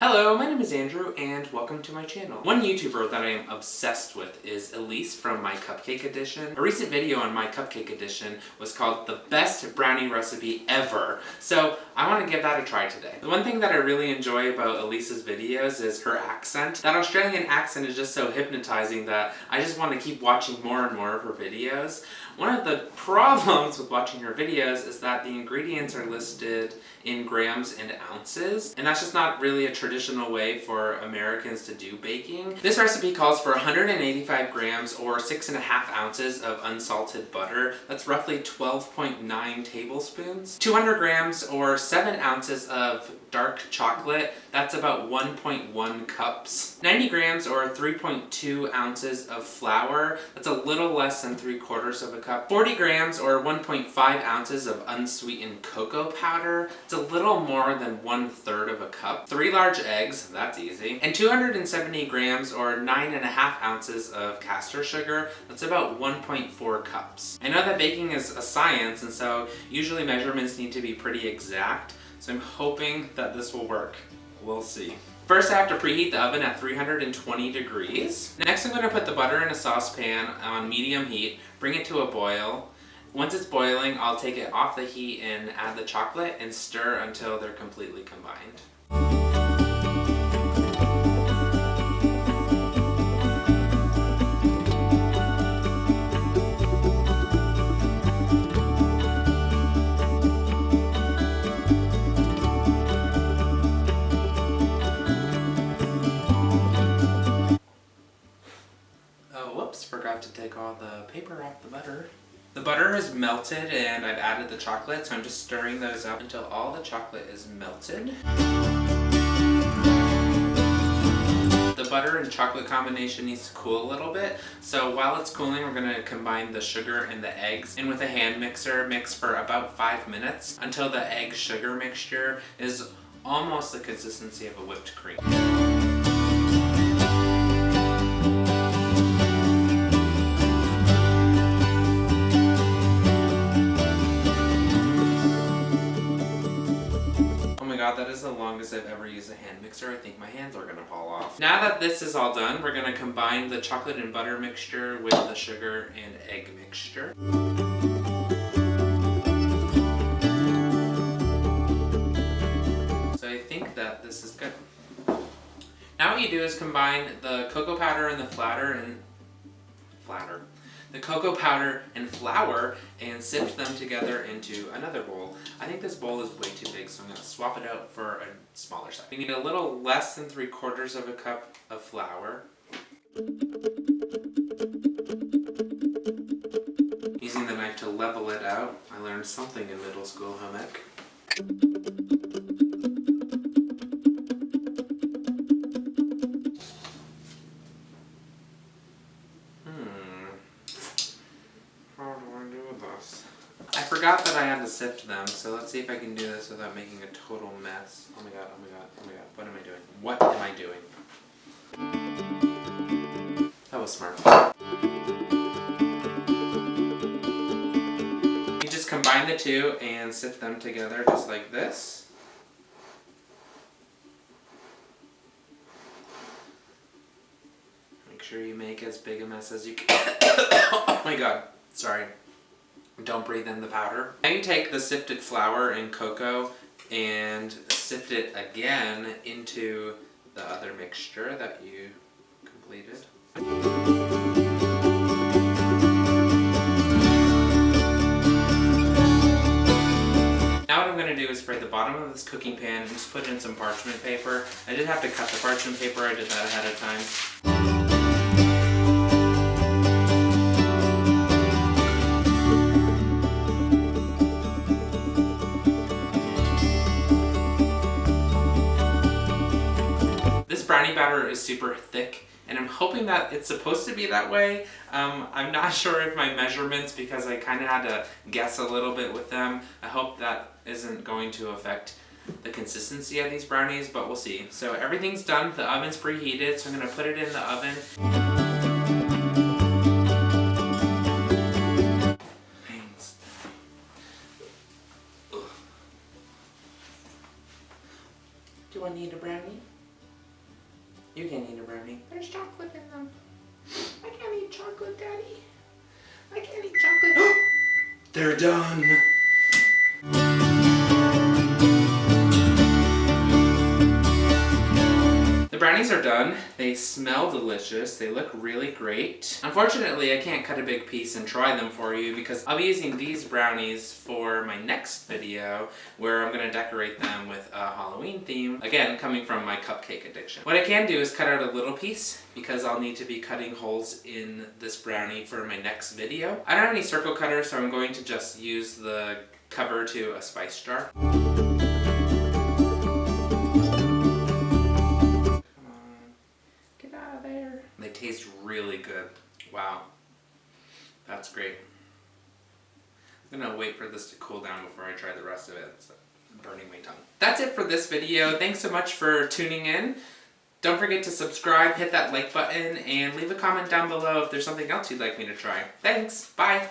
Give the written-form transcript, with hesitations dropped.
Hello, my name is Andrew and welcome to my channel. One YouTuber that I am obsessed with is Elise from MyCupcakeAddiction. A recent video on MyCupcakeAddiction was called the best brownie recipe ever, so I want to give that a try today. The one thing that I really enjoy about Elise's videos is her accent. That Australian accent is just so hypnotizing that I just want to keep watching more and more of her videos. One of the problems with watching her videos is that the ingredients are listed in grams and ounces, and that's just not really a traditional way for Americans to do baking. This recipe calls for 185 grams or 6.5 ounces of unsalted butter. That's roughly 12.9 tablespoons. 200 grams or 7 ounces of dark chocolate. That's about 1.1 cups. 90 grams or 3.2 ounces of flour. That's a little less than 3/4 of a cup. 40 grams or 1.5 ounces of unsweetened cocoa powder. It's a little more than 1/3 of a cup. 3 large eggs, that's easy. And 270 grams or 9.5 ounces of castor sugar. That's about 1.4 cups. I know that baking is a science, and so usually measurements need to be pretty exact. So I'm hoping that this will work. We'll see. First, I have to preheat the oven at 320 degrees. Next, I'm going to put the butter in a saucepan on medium heat, bring it to a boil. Once it's boiling, I'll take it off the heat and add the chocolate and stir until they're completely combined. Forgot to take all the paper off the butter. The butter is melted and I've added the chocolate, so I'm just stirring those up until all the chocolate is melted. The butter and chocolate combination needs to cool a little bit, so while it's cooling we're going to combine the sugar and the eggs, and with a hand mixer mix for about 5 minutes until the egg sugar mixture is almost the consistency of a whipped cream. God, that is the longest I've ever used a hand mixer. I think my hands are gonna fall off. Now that this is all done, we're gonna combine the chocolate and butter mixture with the sugar and egg mixture. So I think that this is good. Now what you do is combine the cocoa powder and the the cocoa powder and flour and sift them together into another bowl. I think this bowl is way too big, so I'm going to swap it out for a smaller size. We need a little less than 3/4 of a cup of flour. Using the knife to level it out. I learned something in middle school home ec. I forgot that I had to sift them, so let's see if I can do this without making a total mess. Oh my god, oh my god, oh my god. What am I doing? What am I doing? That was smart. You just combine the two and sift them together just like this. Make sure you make as big a mess as you can. Oh my god, sorry. Don't breathe in the powder. Now you take the sifted flour and cocoa and sift it again into the other mixture that you completed. Now what I'm going to do is spray the bottom of this cooking pan and just put in some parchment paper. I did have to cut the parchment paper, I did that ahead of time. Brownie batter is super thick, and I'm hoping that it's supposed to be that way. I'm not sure if my measurements, because I kind of had to guess a little bit with them. I hope that isn't going to affect the consistency of these brownies, but we'll see. So everything's done, the oven's preheated, so I'm going to put it in the oven. Do I need a brownie? You can't eat a brownie. There's chocolate in them. I can't eat chocolate, Daddy. I can't eat chocolate. They're done. The brownies are done. They smell delicious. They look really great. Unfortunately, I can't cut a big piece and try them for you because I'll be using these brownies for my next video where I'm going to decorate them with a Halloween theme. Again, coming from my cupcake addiction. What I can do is cut out a little piece because I'll need to be cutting holes in this brownie for my next video. I don't have any circle cutters, so I'm going to just use the cover to a spice jar. They taste really good. Wow. That's great. I'm gonna wait for this to cool down before I try the rest of it. It's burning my tongue. That's it for this video. Thanks so much for tuning in. Don't forget to subscribe, hit that like button, and leave a comment down below if there's something else you'd like me to try. Thanks. Bye.